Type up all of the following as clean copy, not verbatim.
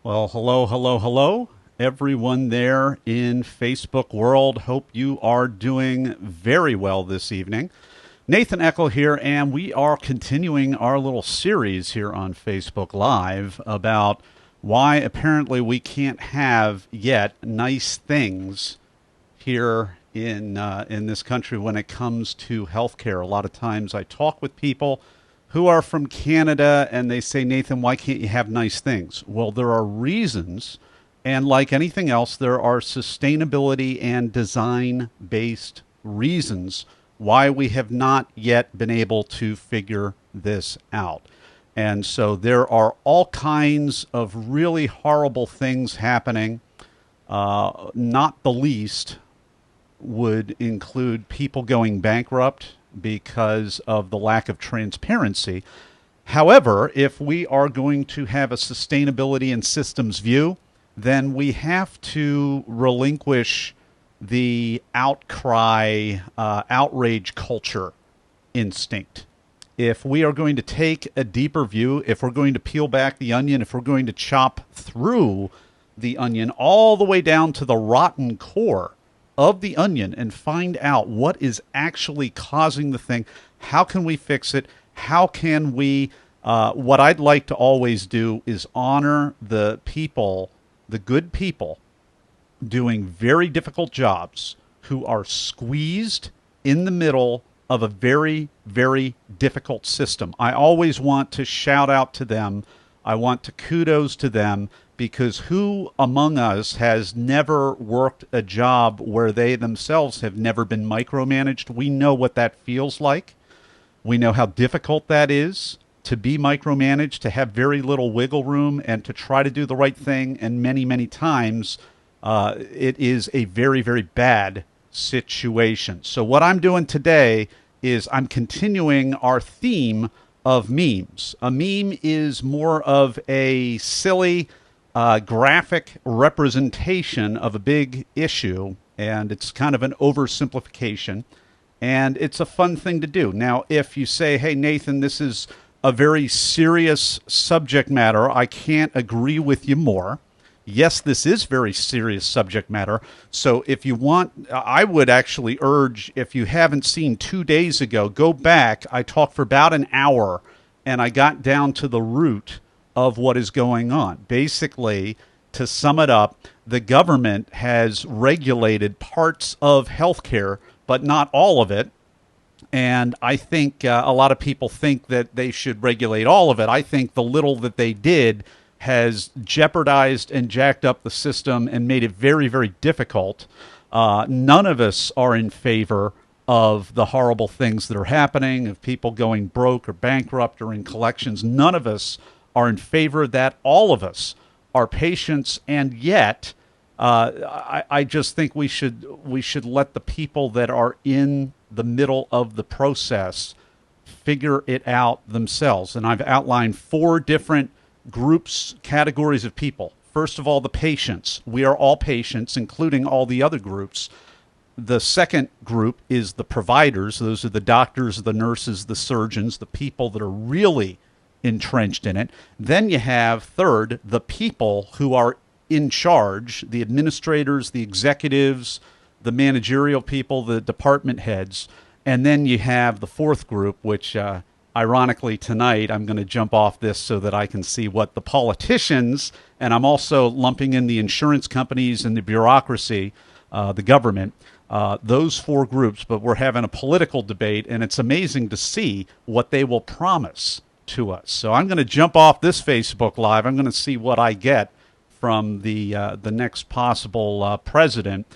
Well, hello, hello, hello, everyone there in Facebook world. Hope you are doing very well this evening. Nathan Eckel here, and we are continuing our little series here on Facebook Live about why apparently we can't have yet nice things here in this country when it comes to healthcare. A lot of times I talk with people who are from Canada and they say, Nathan, why can't you have nice things? Well, there are reasons, and like anything else, there are sustainability and design based reasons why we have not yet been able to figure this out. And so there are all kinds of really horrible things happening. Not the least would include people going bankrupt because of the lack of transparency. However, if we are going to have a sustainability and systems view, then we have to relinquish the outcry, outrage culture instinct. If we are going to take a deeper view, if we're going to peel back the onion, if we're going to chop through the onion all the way down to the rotten core of the onion and find out what is actually causing the thing, how can we fix it? How can we, what I'd like to always do is honor the people, the good people doing very difficult jobs who are squeezed in the middle of a very, very difficult system. I always want to shout out to them. I want to kudos to them, because who among us has never worked a job where they themselves have never been micromanaged? We know what that feels like. We know how difficult that is to be micromanaged, to have very little wiggle room, and to try to do the right thing. And many, many times, it is a very, very bad situation. So what I'm doing today is I'm continuing our theme of memes. A meme is more of a silly, graphic representation of a big issue, and it's kind of an oversimplification, and it's a fun thing to do. Now, if you say, hey, Nathan, this is a very serious subject matter, I can't agree with you more. Yes, this is very serious subject matter. So if you want, I would actually urge, if you haven't seen 2 days ago, go back. I talked for about an hour, and I got down to the root of what is going on. Basically, to sum it up, the government has regulated parts of healthcare, but not all of it. And I think a lot of people think that they should regulate all of it. I think the little that they did has jeopardized and jacked up the system and made it very, very difficult. None of us are in favor of the horrible things that are happening, of people going broke or bankrupt or in collections. None of us are in favor of that. All of us are patients, and yet I just think we should let the people that are in the middle of the process figure it out themselves. And I've outlined 4 different groups, categories of people. First of all, the patients. We are all patients, including all the other groups. The second group is the providers. Those are the doctors, the nurses, the surgeons, the people that are really entrenched in it. Then you have, third, the people who are in charge, the administrators, the executives, the managerial people, the department heads. And then you have the fourth group, which ironically, tonight, I'm going to jump off this so that I can see what the politicians, and I'm also lumping in the insurance companies and the bureaucracy, the government, those 4 groups, but we're having a political debate, and it's amazing to see what they will promise to us. So I'm going to jump off this Facebook Live. I'm going to see what I get from the next possible president,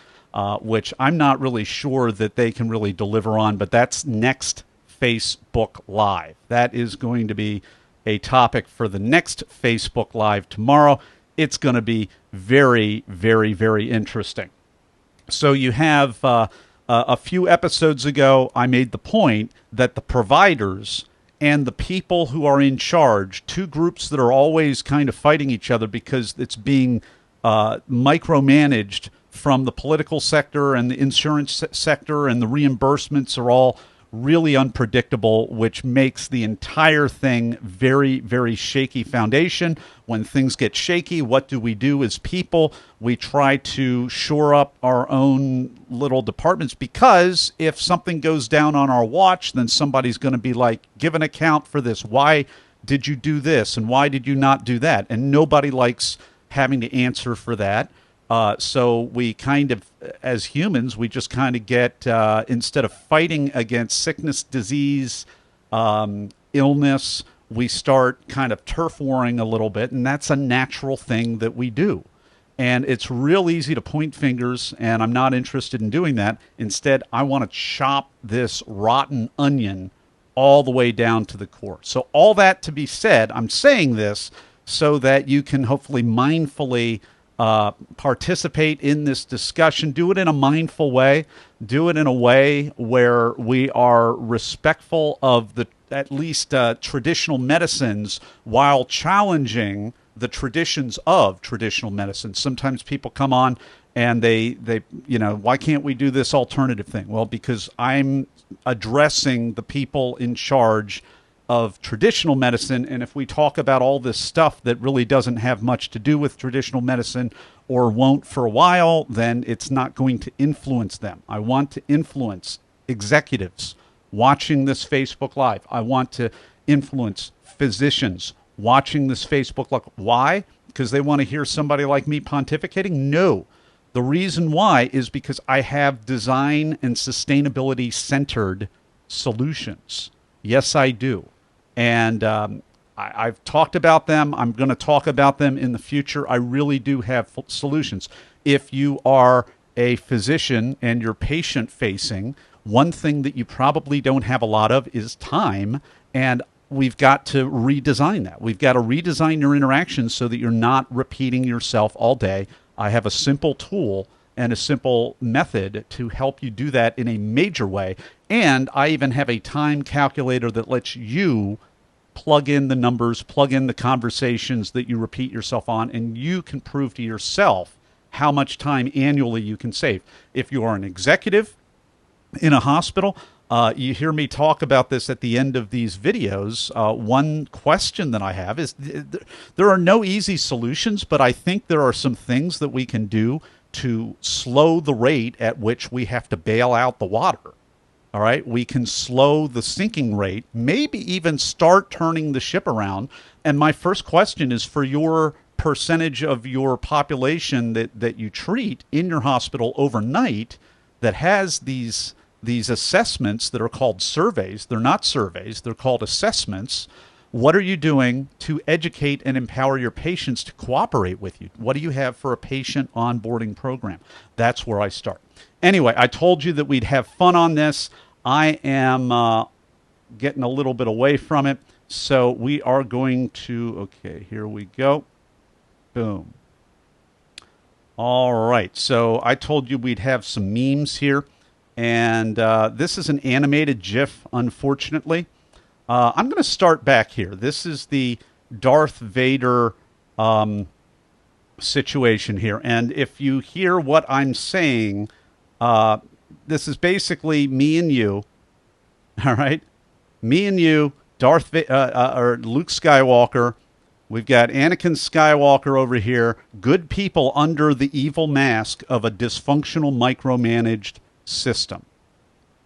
which I'm not really sure that they can really deliver on, but that's next Facebook Live. That is going to be a topic for the next Facebook Live tomorrow. It's going to be very, very, very interesting. So you have a few episodes ago, I made the point that the providers and the people who are in charge, 2 groups that are always kind of fighting each other because it's being micromanaged from the political sector and the insurance sector, and the reimbursements are all really unpredictable, which makes the entire thing very, very shaky foundation. When things get shaky, what do we do as people? We try to shore up our own little departments, because if something goes down on our watch, then somebody's going to be like, give an account for this. Why did you do this? And why did you not do that? And nobody likes having to answer for that. So we kind of, as humans, we just kind of get, instead of fighting against sickness, disease, illness, we start kind of turf warring a little bit, and that's a natural thing that we do. And it's real easy to point fingers, and I'm not interested in doing that. Instead, I want to chop this rotten onion all the way down to the core. So all that to be said, I'm saying this so that you can hopefully mindfully participate in this discussion. Do it in a mindful way. Do it in a way where we are respectful of the at least traditional medicines, while challenging the traditions of traditional medicine. Sometimes people come on and they why can't we do this alternative thing? Well, because I'm addressing the people in charge of traditional medicine, and if we talk about all this stuff that really doesn't have much to do with traditional medicine, or won't for a while, then it's not going to influence them. I want to influence executives watching this Facebook Live. I want to influence physicians watching this Facebook Live. Why? Because they want to hear somebody like me pontificating? No. The reason why is because I have design and sustainability centered solutions. Yes, I do. And I've talked about them. I'm going to talk about them in the future. I really do have solutions. If you are a physician and you're patient facing, one thing that you probably don't have a lot of is time. And we've got to redesign that. We've got to redesign your interactions so that you're not repeating yourself all day. I have a simple tool and a simple method to help you do that in a major way. And I even have a time calculator that lets you plug in the numbers, plug in the conversations that you repeat yourself on, and you can prove to yourself how much time annually you can save. If you are an executive in a hospital, you hear me talk about this at the end of these videos. One question that I have is, there are no easy solutions, but I think there are some things that we can do to slow the rate at which we have to bail out the water. All right, we can slow the sinking rate, maybe even start turning the ship around. And my first question is, for your percentage of your population that you treat in your hospital overnight that has these assessments that are called surveys. They're not surveys, they're called assessments. What are you doing to educate and empower your patients to cooperate with you? What do you have for a patient onboarding program? That's where I start. Anyway, I told you that we'd have fun on this. I am getting a little bit away from it. So we are going to, okay, here we go. Boom. All right. So I told you we'd have some memes here. And this is an animated GIF, unfortunately. I'm going to start back here. This is the Darth Vader situation here. And if you hear what I'm saying, this is basically me and you. All right? Me and you, or Luke Skywalker. We've got Anakin Skywalker over here. Good people under the evil mask of a dysfunctional, micromanaged system.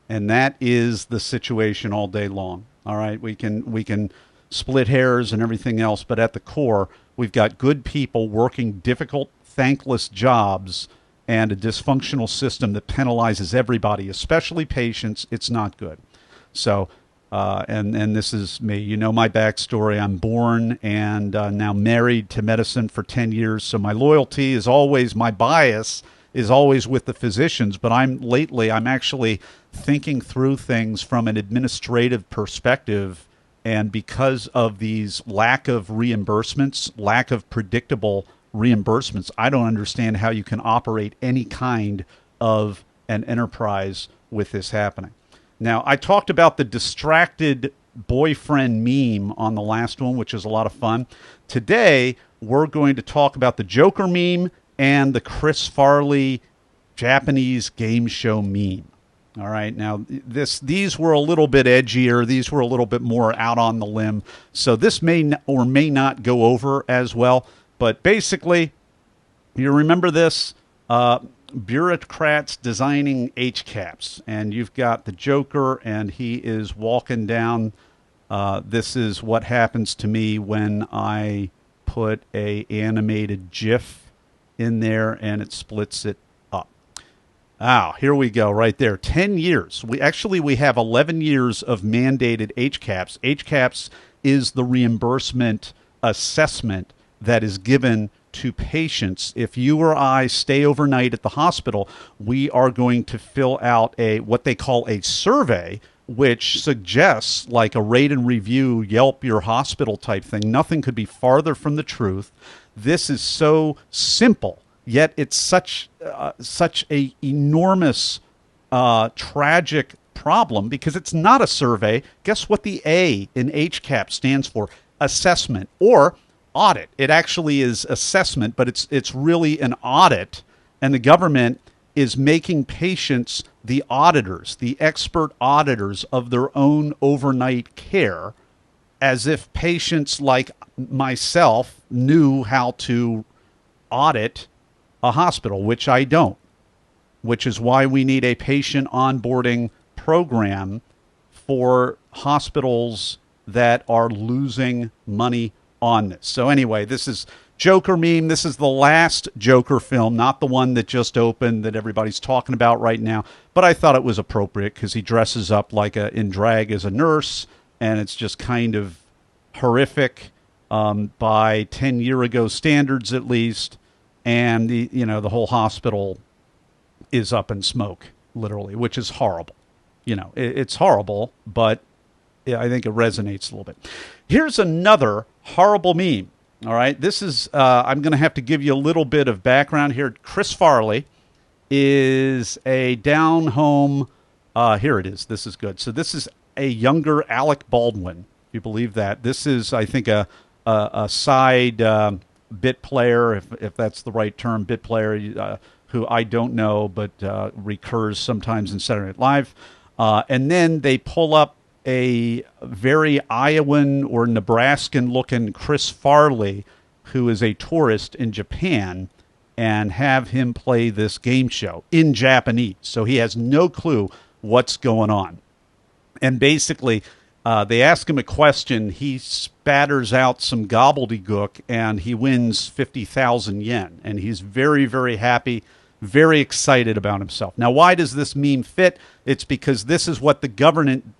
And that is the situation all day long. All right, we can split hairs and everything else, but at the core, we've got good people working difficult, thankless jobs and a dysfunctional system that penalizes everybody, especially patients. It's not good. So, and this is me. You know my backstory. I'm born and now married to medicine for 10 years. So my loyalty is always, my bias is always with the physicians, but I'm actually thinking through things from an administrative perspective. And because of these lack of reimbursements, lack of predictable reimbursements, I don't understand how you can operate any kind of an enterprise with this happening. Now, I talked about the distracted boyfriend meme on the last one, which is a lot of fun. Today, we're going to talk about the Joker meme and the Chris Farley Japanese game show meme. All right. Now, these were a little bit edgier. These were a little bit more out on the limb. So this may or may not go over as well. But basically, you remember this, bureaucrats designing HCAPs. And you've got the Joker, and he is walking down. This is what happens to me when I put a animated GIF in there and it splits it up. Here we go right there. 10 years. We have 11 years of mandated HCAPs. HCAPs is the reimbursement assessment that is given to patients. If you or I stay overnight at the hospital, we are going to fill out what they call a survey, which suggests like a rate and review, Yelp your hospital type thing. Nothing could be farther from the truth. This is so simple, yet it's such a enormous, tragic problem because it's not a survey. Guess what the A in HCAP stands for? Assessment or audit. It actually is assessment, but it's really an audit, and the government is making patients the auditors, the expert auditors of their own overnight care, as if patients like myself knew how to audit a hospital, which I don't, which is why we need a patient onboarding program for hospitals that are losing money on this. So anyway, this is Joker meme. This is the last Joker film, not the one that just opened that everybody's talking about right now. But I thought it was appropriate because he dresses up like in drag as a nurse, and it's just kind of horrific by 10-year ago standards, at least. And the whole hospital is up in smoke, literally, which is horrible. It's horrible, but I think it resonates a little bit. Here's another horrible meme. All right, this is, I'm going to have to give you a little bit of background here. Chris Farley is a down-home, here it is, this is good. So this is a younger Alec Baldwin, if you believe that. This is, I think, a side bit player, if that's the right term, bit player, who I don't know, but recurs sometimes in Saturday Night Live. And then they pull up a very Iowan or Nebraskan-looking Chris Farley, who is a tourist in Japan, and have him play this game show in Japanese. So he has no clue what's going on. And basically, they ask him a question. He spatters out some gobbledygook, and he wins 50,000 yen. And he's very, very happy, very excited about himself. Now, why does this meme fit? It's because this is what the government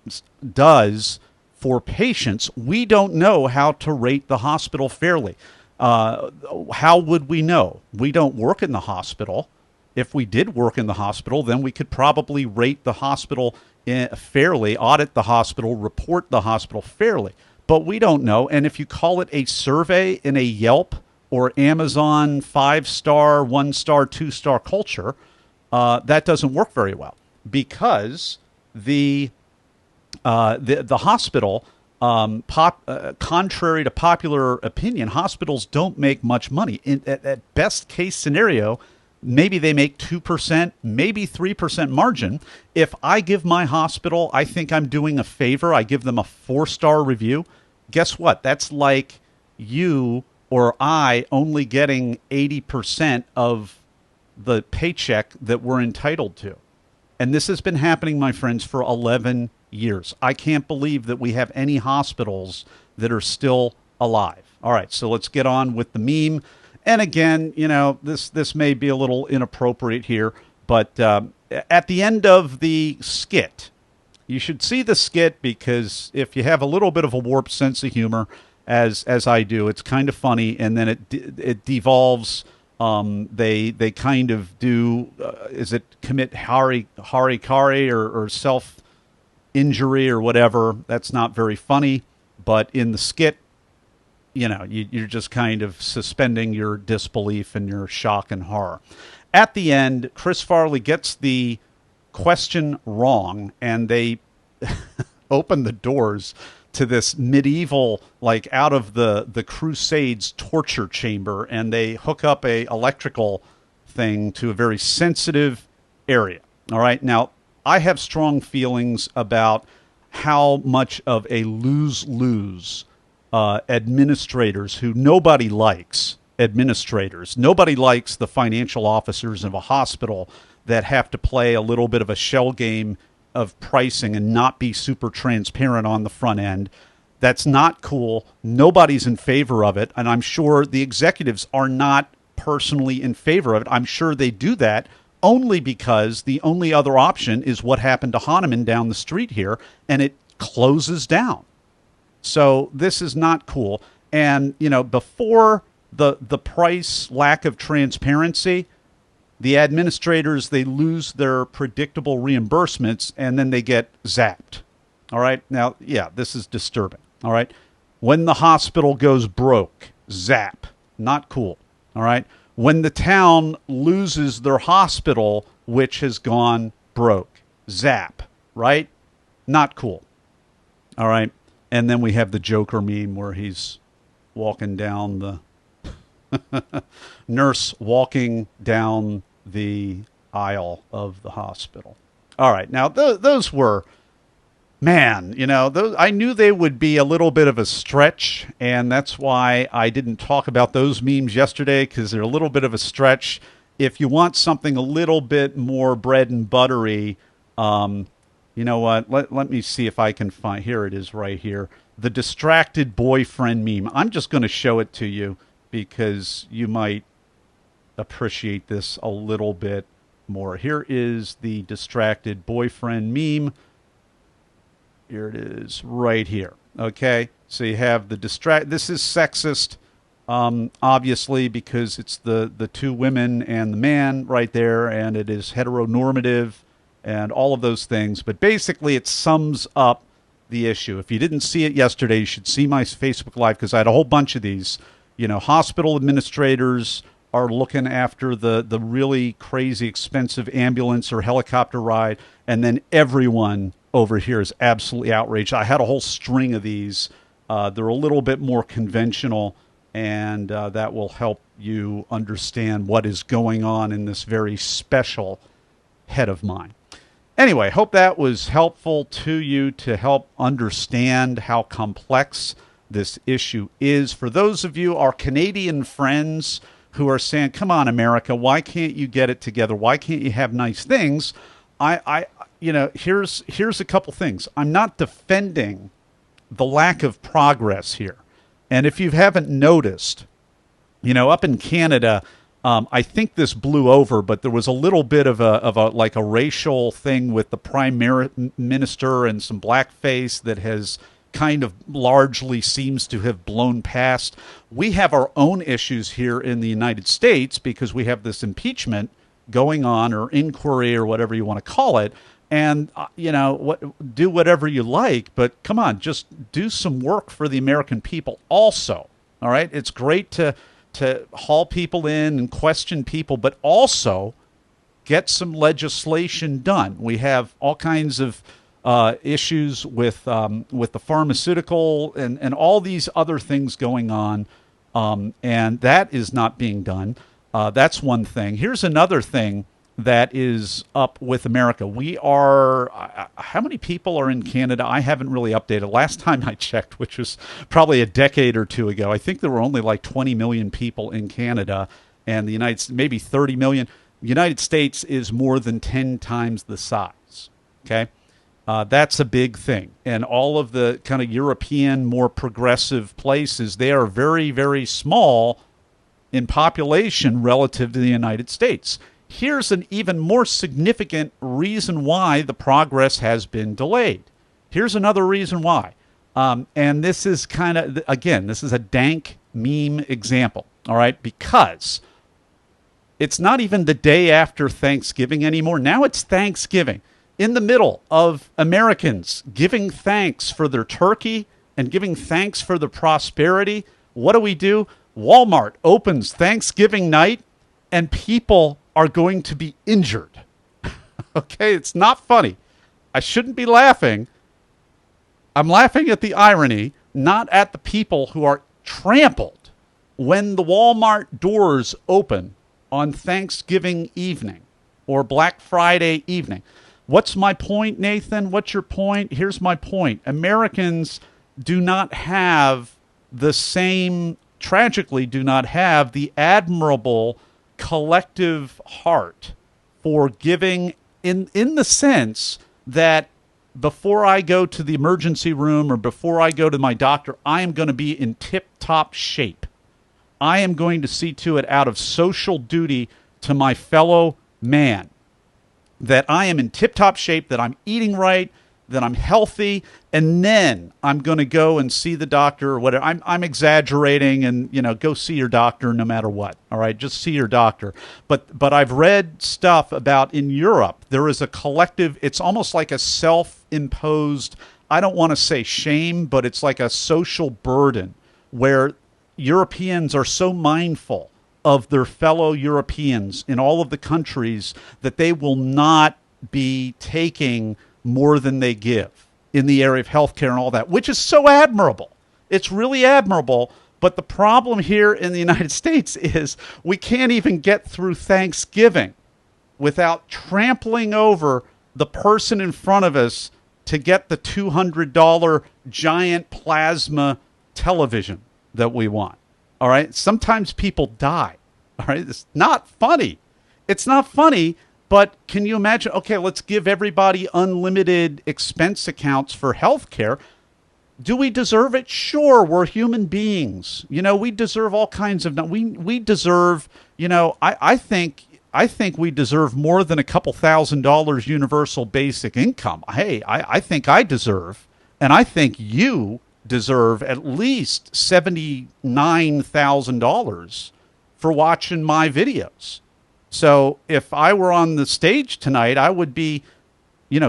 does for patients. We don't know how to rate the hospital fairly. How would we know? We don't work in the hospital. If we did work in the hospital, then we could probably rate the hospital fairly, audit the hospital, report the hospital fairly. But we don't know. And if you call it a survey in a Yelp or Amazon 5-star, 1-star, 2-star culture, that doesn't work very well because the hospital, contrary to popular opinion, hospitals don't make much money. At best case scenario, maybe they make 2%, maybe 3% margin. If I give my hospital, I think I'm doing a favor, I give them a 4-star review, guess what? That's like you or I only getting 80% of the paycheck that we're entitled to. And this has been happening, my friends, for 11 years. I can't believe that we have any hospitals that are still alive. All right, so let's get on with the meme. And again, this may be a little inappropriate here, but at the end of the skit, you should see the skit because if you have a little bit of a warped sense of humor, as I do, it's kind of funny, and then it devolves. They kind of do, is it commit harikari or self-injury or whatever? That's not very funny, but in the skit, you're just kind of suspending your disbelief and your shock and horror. At the end, Chris Farley gets the question wrong, and they open the doors to this medieval, like out of the Crusades torture chamber, and they hook up a electrical thing to a very sensitive area. All right. Now, I have strong feelings about how much of a lose-lose administrators who nobody likes, administrators. Nobody likes the financial officers of a hospital that have to play a little bit of a shell game of pricing and not be super transparent on the front end. That's not cool. Nobody's in favor of it. And I'm sure the executives are not personally in favor of it. I'm sure they do that only because the only other option is what happened to Hahnemann down the street here, and it closes down. So this is not cool. And, you know, before the price lack of transparency, the administrators, they lose their predictable reimbursements, and then they get zapped. All right? Now, yeah, this is disturbing. All right? When the hospital goes broke, zap. Not cool. All right? When the town loses their hospital, which has gone broke, zap. Right? Not cool. All right? And then we have the Joker meme where he's walking down the nurse walking down the aisle of the hospital. All right. Now, those were, man, you know, those, I knew they would be a little bit of a stretch, and that's why I didn't talk about those memes yesterday, because they're a little bit of a stretch. If you want something a little bit more bread and buttery, you know what? Let me see if I can find. Here it is right here. The distracted boyfriend meme. I'm just going to show it to you because you might appreciate this a little bit more. Here is the distracted boyfriend meme. Here it is right here. Okay. So you have the this is sexist, obviously, because it's the two women and the man right there, and it is heteronormative and all of those things. But basically, it sums up the issue. If you didn't see it yesterday, you should see my Facebook Live, because I had a whole bunch of these. You know, hospital administrators are looking after the really crazy expensive ambulance or helicopter ride, and then everyone over here is absolutely outraged. I had a whole string of these. They're a little bit more conventional, and that will help you understand what is going on in this very special head of mine. Anyway, hope that was helpful to you to help understand how complex this issue is. For those of you, our Canadian friends who are saying, come on, America, why can't you get it together? Why can't you have nice things? You know, here's a couple things. I'm not defending the lack of progress here. And if you haven't noticed, you know, up in Canada, I think this blew over, but there was a little bit of a racial thing with the prime minister and some blackface that has kind of largely seems to have blown past. We have our own issues here in the United States because we have this impeachment going on, or inquiry, or whatever you want to call it. And, you know, do whatever you like, but come on, just do some work for the American people also. All right? It's great to haul people in and question people, but also get some legislation done. We have all kinds of issues with the pharmaceutical and all these other things going on, and that is not being done. That's one thing. Here's another thing that is up with America. We are, how many people are in Canada? I haven't really updated. Last time I checked, which was probably a decade or two ago, I think there were only like 20 million people in Canada, and the United States, maybe 30 million. The United States is more than 10 times the size. Okay. That's a big thing. And all of the kind of European, more progressive places, they are very, very small in population relative to the United States. Here's an even more significant reason why the progress has been delayed. Here's another reason why. And this is kind of, again, this is a dank meme example, all right? Because it's not even the day after Thanksgiving anymore. Now it's Thanksgiving. In the middle of Americans giving thanks for their turkey and giving thanks for the prosperity, what do? Walmart opens Thanksgiving night, and people are going to be injured. Okay, it's not funny. I shouldn't be laughing. I'm laughing at the irony, not at the people who are trampled when the Walmart doors open on Thanksgiving evening or Black Friday evening. What's my point, Nathan? What's your point? Here's my point. Americans do not have the same, tragically, do not have the admirable collective heart for giving in the sense that before I go to the emergency room or before I go to my doctor, I am going to be in tip-top shape. I am going to see to it out of social duty to my fellow man that I am in tip-top shape, that I'm eating right, that I'm healthy, and then I'm going to go and see the doctor or whatever. I'm exaggerating, and go see your doctor no matter what. All right, just see your doctor. But I've read stuff about in Europe there is a collective. It's almost like a self-imposed. I don't want to say shame, but it's like a social burden where Europeans are so mindful of their fellow Europeans in all of the countries that they will not be taking more than they give in the area of healthcare and all that, which is so admirable. It's really admirable. But the problem here in the United States is we can't even get through Thanksgiving without trampling over the person in front of us to get the $200 giant plasma television that we want. All right. Sometimes people die. All right. It's not funny. It's not funny. But can you imagine? Okay, let's give everybody unlimited expense accounts for health care. Do we deserve it? Sure. We're human beings. We deserve all kinds of. We deserve. I think we deserve more than a couple $1,000s universal basic income. Hey, I think I deserve, and I think you deserve at least $79,000 for watching my videos. So if I were on the stage tonight, I would be,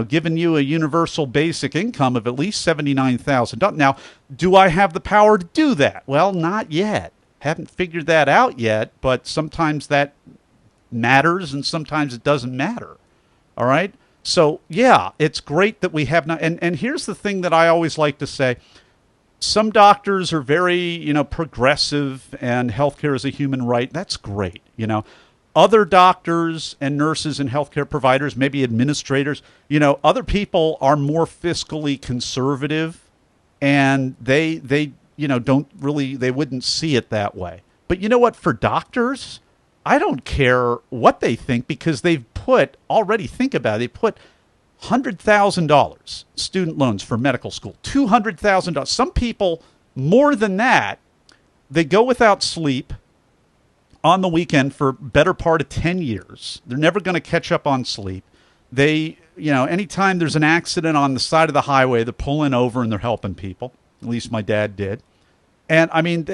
giving you a universal basic income of at least $79,000. Now, do I have the power to do that? Well, not yet. Haven't figured that out yet, but sometimes that matters and sometimes it doesn't matter. All right? So, yeah, it's great that we have not. And here's the thing that I always like to say. Some doctors are very, progressive, and healthcare is a human right. That's great, Other doctors and nurses and healthcare providers, maybe administrators, other people are more fiscally conservative, and they don't really, they wouldn't see it that way. But you know what? For doctors, I don't care what they think, because they've already think about it, they put $100,000 student loans for medical school, $200,000. Some people, more than that, they go without sleep on the weekend for better part of 10 years. They're never going to catch up on sleep. They, anytime there's an accident on the side of the highway, they're pulling over and they're helping people. At least my dad did. And I mean,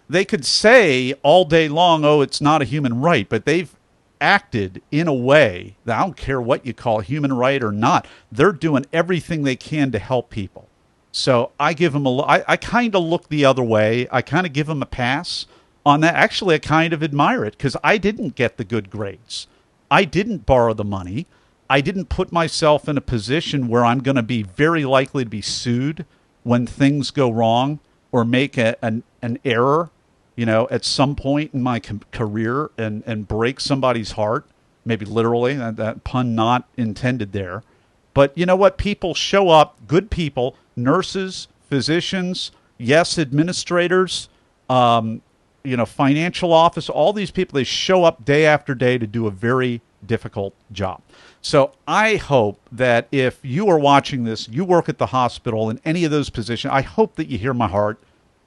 they could say all day long, oh, it's not a human right, but they've acted in a way that, I don't care what you call human right or not, they're doing everything they can to help people. So I give them I kind of look the other way. I kind of give them a pass on that. Actually, I kind of admire it, because I didn't get the good grades. I didn't borrow the money. I didn't put myself in a position where I'm going to be very likely to be sued when things go wrong or make an error, at some point in my career and break somebody's heart, maybe literally, that pun not intended there. But you know what? People show up, good people, nurses, physicians, yes, administrators, financial office, all these people, they show up day after day to do a very difficult job. So I hope that if you are watching this, you work at the hospital in any of those positions, I hope that you hear my heart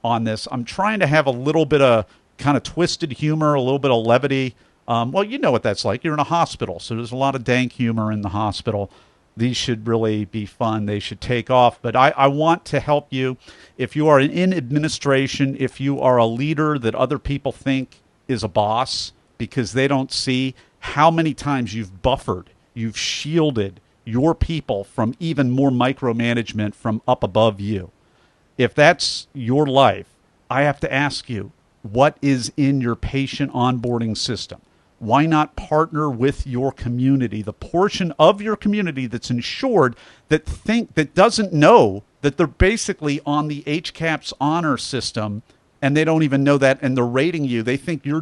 on this. I'm trying to have a little bit of kind of twisted humor, a little bit of levity. Well, you know what that's like. You're in a hospital, so there's a lot of dank humor in the hospital. These should really be fun. They should take off. But I want to help you. If you are in administration, if you are a leader that other people think is a boss because they don't see how many times you've buffered, you've shielded your people from even more micromanagement from up above you. If that's your life, I have to ask you, what is in your patient onboarding system? Why not partner with your community, the portion of your community that's insured, that doesn't know that they're basically on the HCAHPS honor system, and they don't even know that, and they're rating you. They think they're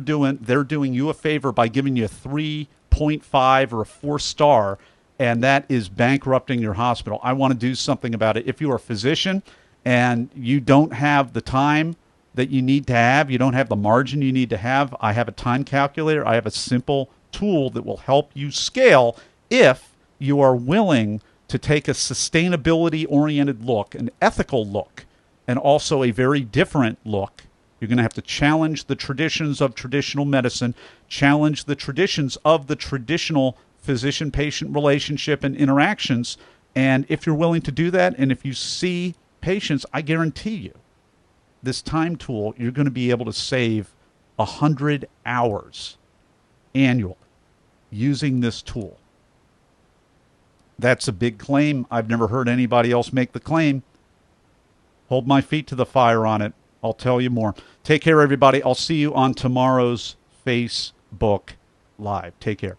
doing you a favor by giving you a 3.5 or a 4-star, and that is bankrupting your hospital. I want to do something about it. If you are a physician and you don't have the time that you need to have, you don't have the margin you need to have, I have a time calculator. I have a simple tool that will help you scale if you are willing to take a sustainability-oriented look, an ethical look, and also a very different look. You're going to have to challenge the traditions of traditional medicine, challenge the traditions of the traditional physician-patient relationship and interactions. And if you're willing to do that, and if you see patients, I guarantee you, this time tool, you're going to be able to save 100 hours annually using this tool. That's a big claim. I've never heard anybody else make the claim. Hold my feet to the fire on it. I'll tell you more. Take care, everybody. I'll see you on tomorrow's Facebook Live. Take care.